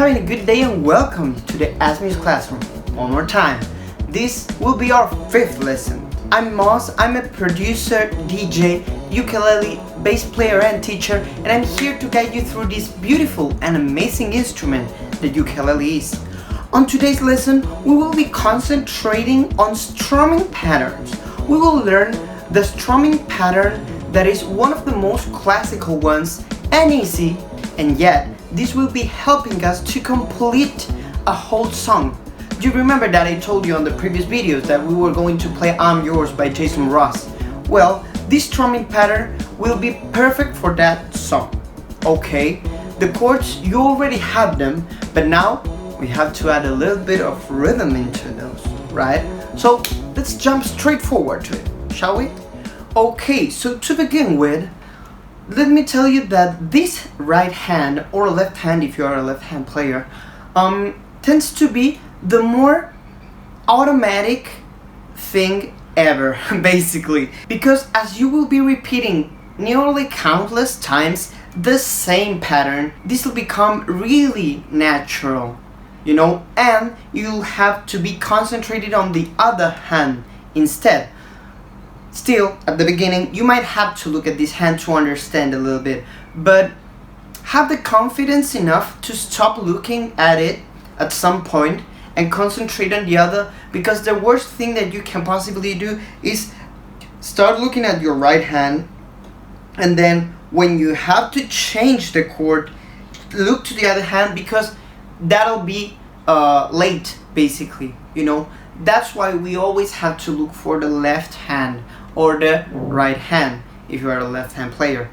having a good day and welcome to the Ask Music Classroom. One more time. This will be our 5th lesson. I'm Moss, I'm a producer, DJ, ukulele, bass player and teacher, and I'm here to guide you through this beautiful and amazing instrument that ukulele is. On today's lesson, we will be concentrating on strumming patterns. We will learn the strumming pattern that is one of the most classical ones and easy, and yet this will be helping us to complete a whole song. Do you remember that I told you on the previous videos that we were going to play I'm Yours by Jason Ross? Well, this strumming pattern will be perfect for that song. Okay, the chords, you already have them, but now we have to add a little bit of rhythm into those, right? So let's jump straight forward to it, shall we? Okay, so to begin with, let me tell you that this right hand, or left hand if you are a left hand player, tends to be the more automatic thing ever, basically. Because as you will be repeating nearly countless times the same pattern, this will become really natural, you know, and you'll have to be concentrated on the other hand instead. Still, at the beginning, you might have to look at this hand to understand a little bit, but have the confidence enough to stop looking at it at some point and concentrate on the other, because the worst thing that you can possibly do is start looking at your right hand, and then when you have to change the chord, look to the other hand, because that'll be late, basically, you know. That's why we always have to look for the left hand or the right hand if you are a left hand player,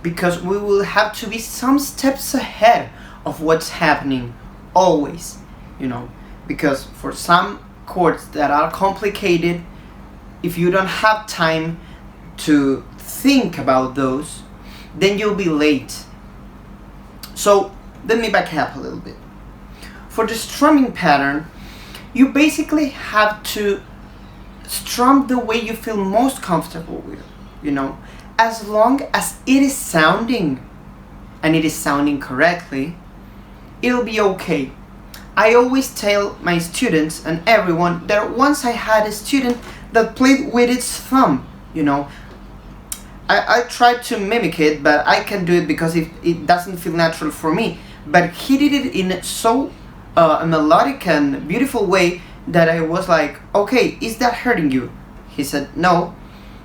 because we will have to be some steps ahead of what's happening always, you know, because for some chords that are complicated, if you don't have time to think about those, then you'll be late. So let me back up a little bit. For the strumming pattern, you basically have to strum the way you feel most comfortable with, you know, as long as it is sounding and it is sounding correctly, it'll be okay. I always tell my students and everyone that once I had a student that played with its thumb, you know. I tried to mimic it, but I can't do it because it doesn't feel natural for me. But he did it in so a melodic and beautiful way that I was like, okay, is that hurting you? He said no.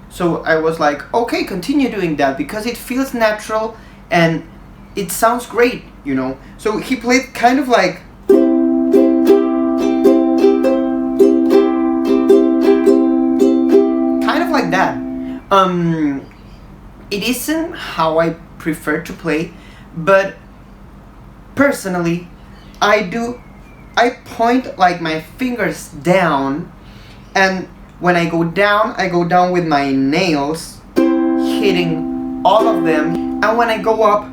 So I was like, okay, continue doing that because it feels natural and it sounds great, you know. So he played kind of like that. It isn't how I prefer to play, but personally I point like my fingers down, and when I go down with my nails, hitting all of them, and when I go up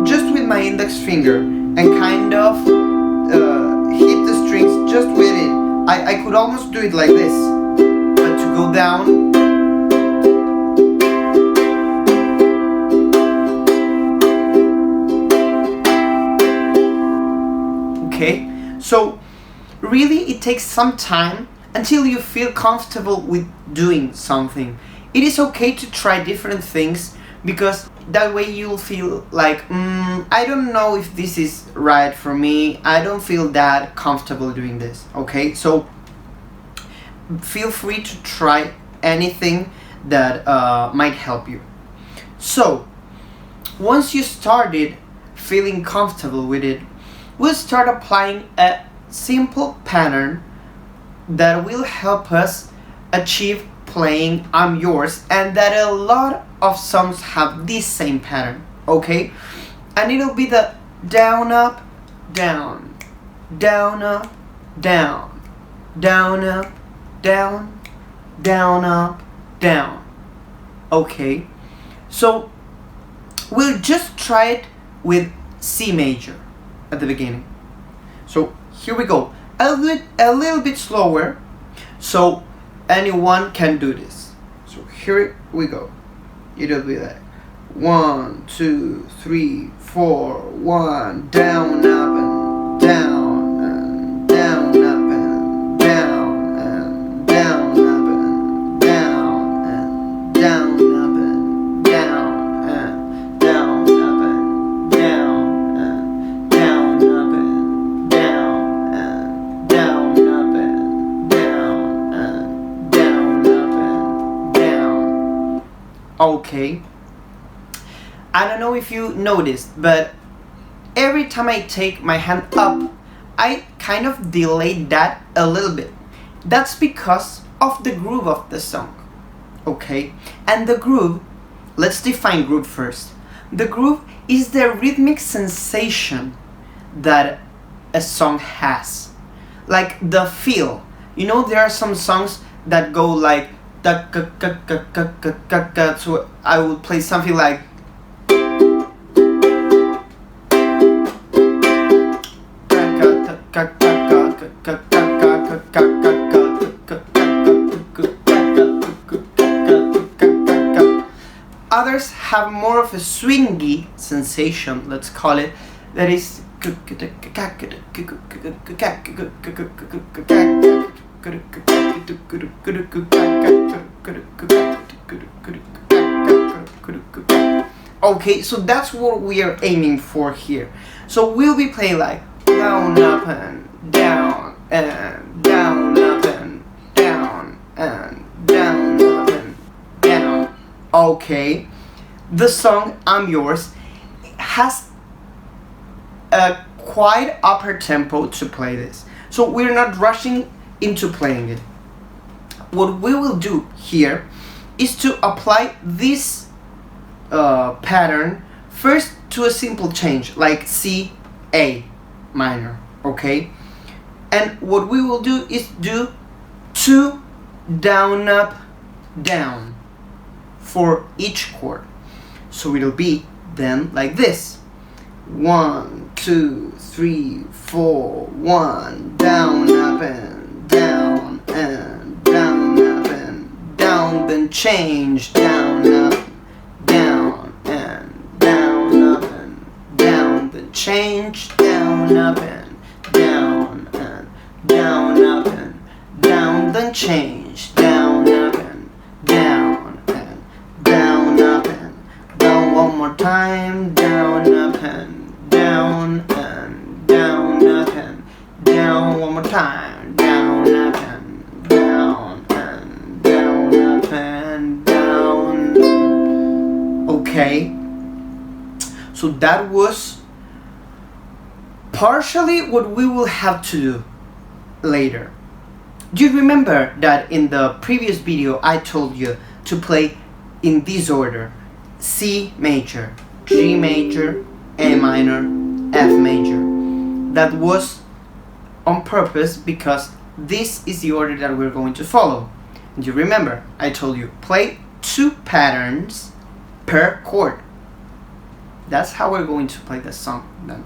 just with my index finger and kind of hit the strings just with it. I could almost do it like this, but to go down, okay? So really it takes some time until you feel comfortable with doing something. It is okay to try different things, because that way you'll feel like, I don't know if this is right for me, I don't feel that comfortable doing this, okay? So feel free to try anything that might help you. So once you started feeling comfortable with it, we'll start applying a simple pattern that will help us achieve playing I'm Yours, and that a lot of songs have this same pattern, okay? And it'll be the down, up, down, down, up, down, down, up, down, down, up, down. Okay, so we'll just try it with C major at the beginning. So here we go. I'll do it a little bit slower so anyone can do this. So here we go. It'll be like 1, 2, 3, 4, 1, down, up and down, and down, up and down, and down, up and down, and down, up and down, and down, up and down, and down, up and down, and down, up and down, and down, up and down. Okay. I don't know if you noticed, but every time I take my hand up, I kind of delay that a little bit. That's because of the groove of the song. Okay? And the groove, let's define groove first. The groove is the rhythmic sensation that a song has. Like the feel. You know, there are some songs that go like da ka ka ka ka ka ka ka. So I would play something like others have more of a swingy sensation, let's call it, that is okay, so that's what we are aiming for here. So we'll be playing like down, up and down, and down, up and down, and down, up and down. Okay, the song I'm Yours has a quite upper tempo to play this, so we're not rushing into playing it. What we will do here is to apply this pattern first to a simple change like C, A minor, okay? And what we will do is do 2 down, up, down for each chord. So it'll be then like this: 1, 2, 3, 4, 1, down, up and down, and down, up and down, then change, down, up, down, and down, up and down, then change, down, up and down, and down, up and down, then change, down, up and down, and down, up and down, one more time, down, up and down, and down, up and down, one more time, down, up and down, and down, up and down. Okay, so that was partially what we will have to do later. Do you remember that in the previous video I told you to play in this order: C major, G major, A minor, F major? That was on purpose because this is the order that we're going to follow. And you remember I told you play 2 patterns per chord. That's how we're going to play the song then.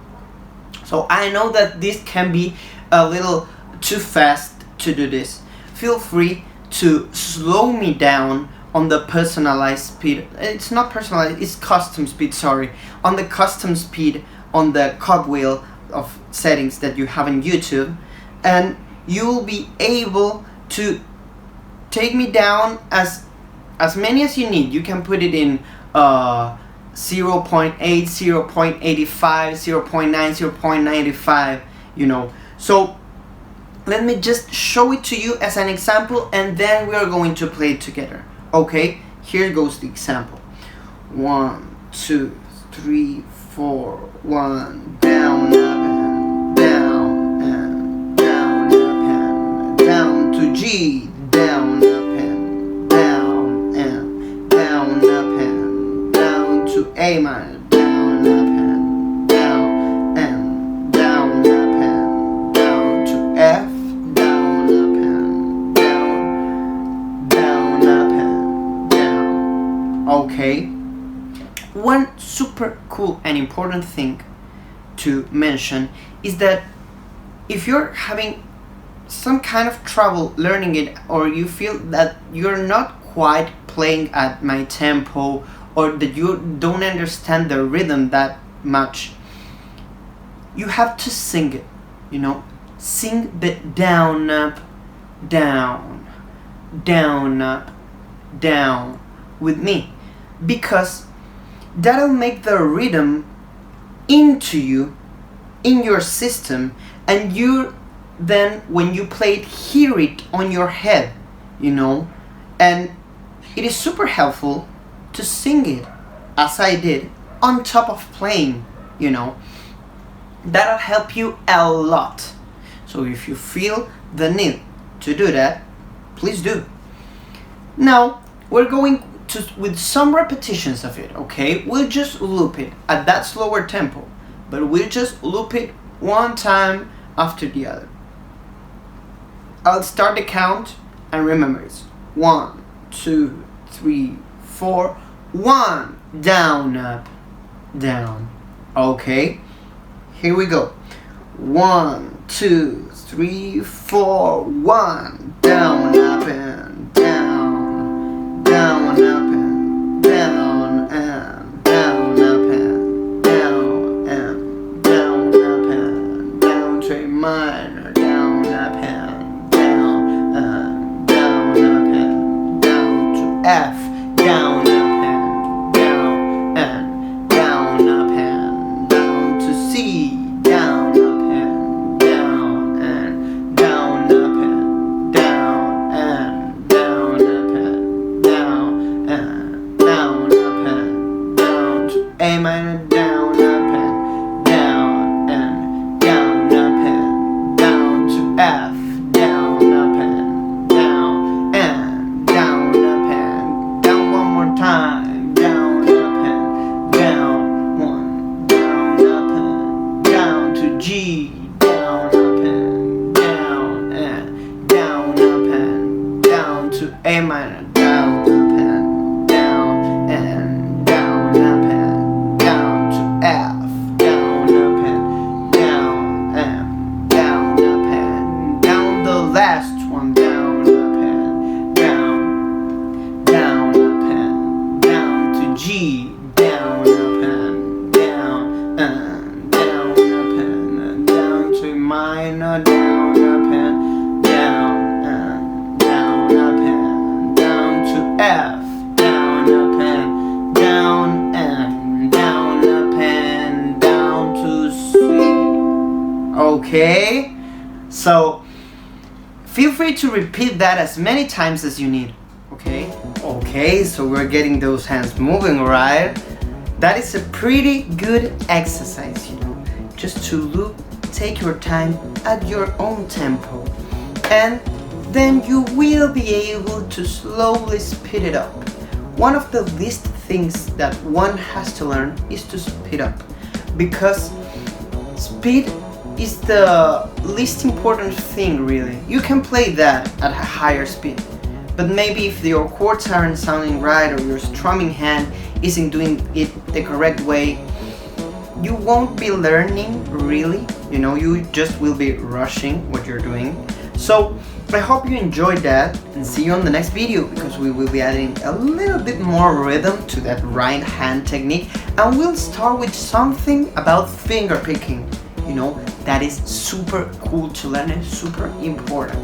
So I know that this can be a little too fast to do this. Feel free to slow me down on the personalized speed. It's not personalized, it's custom speed, sorry. On the custom speed on the cogwheel of settings that you have on YouTube, and you will be able to take me down as many as you need. You can put it in 0.8, 0.85, 0.9, 0.95, you know. So let me just show it to you as an example, and then we are going to play it together. Okay, here goes the example: 1, 2, 3, 4, 1, down, up and down, and down, up and down to G, down, up and down, and down, up and down to A minor, down, up and down, and down, up and down to F, down, up and down, down, up and down. Okay. One super cool and important thing to mention is that if you're having some kind of trouble learning it, or you feel that you're not quite playing at my tempo, or that you don't understand the rhythm that much, you have to sing it, you know. Sing the down, up, down, down, up, down with me, because that'll make the rhythm into you, in your system, and you then when you play it, hear it on your head, you know. And it is super helpful to sing it as I did on top of playing, you know. That'll help you a lot. So if you feel the need to do that, please do. Now we're going to with some repetitions of it, okay? We'll just loop it at that slower tempo, but we'll just loop it one time after the other. I'll start the count, and remember it's 1, 2, 3, 4. 1, down, up, down. Okay, here we go. 1, 2, 3, 4. 1, down, up, and down, down, up, and down, and down, up, and down, and down, up, and down to a minor, down, up, and down, and down, up, and down to F, down, up, and down, and down, up, and down to C, down, up, and down, and down, up, and down, and down, up, and down, and down, up, and down to A minor, down, up, and down, and down, up, and down to F, down, up, and down, and down, up, and down one more time, down, up, and down, 1, down, up, and down to G, down, up, and down, up, and down to A minor, down, up, and down, up, and down to F, down, up, and down, up, and down the last one, down, up, and down, up, and down to G, down, up, and down, up, and down to minor, down, up, and down, up, and down to F, down, up, and down, up, and down to C. Okay, so feel free to repeat that as many times as you need. Okay, so we're getting those hands moving, right? That is a pretty good exercise, you know, just to loop, take your time at your own tempo, and then you will be able to slowly speed it up. One of the least things that one has to learn is to speed up, because speed is the least important thing, really. You can play that at a higher speed, but maybe if your chords aren't sounding right, or your strumming hand isn't doing it the correct way, you won't be learning really, you know, you just will be rushing what you're doing. So I hope you enjoyed that, and see you on the next video, because we will be adding a little bit more rhythm to that right hand technique, and we'll start with something about finger picking, you know, that is super cool to learn and super important.